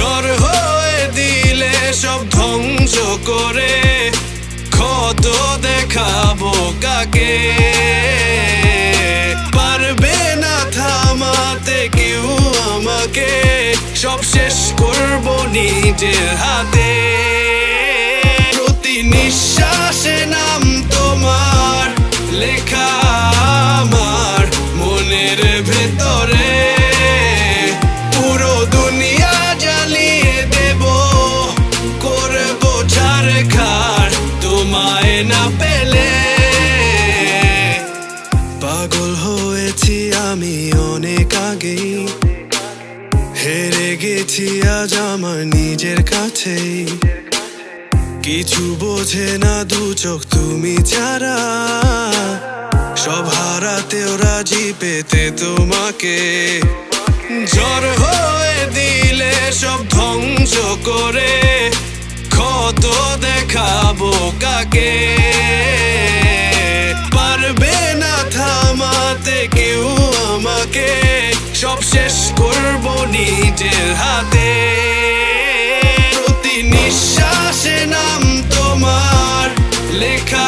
ঝড় হয়ে দিলে সব ধ্বংস করে ক্ষত দেখাবো কাকে? পারবে না থামাতে কেউ আমাকে, সব শেষ করবো নিজের হাতে। প্রতি নিঃশ্বাসে নাম তোমার লেখা আমার মনের ভেতরে। পুরো দুনিয়া জ্বালিয়ে দেব, করবো ছারখার তোমায় না পেলে। পাগল হয়েছি আমি অনেক আগেই, হেরে গেছি আজ আমার নিজের কাছেই। কিছু বোঝে না দু চোখ তুমি ছাড়া, সব হারাতেও রাজি পেতে তোমাকে। ঝড় হয়ে দিলে সব ধ্বংস করে ক্ষত দেখাবো কাকে? পারবে না থামাতে কেউ আমাকে, সব শেষ করবো নিজের হাতে। প্রতি নিঃশ্বাসে নাম তোমার লেখা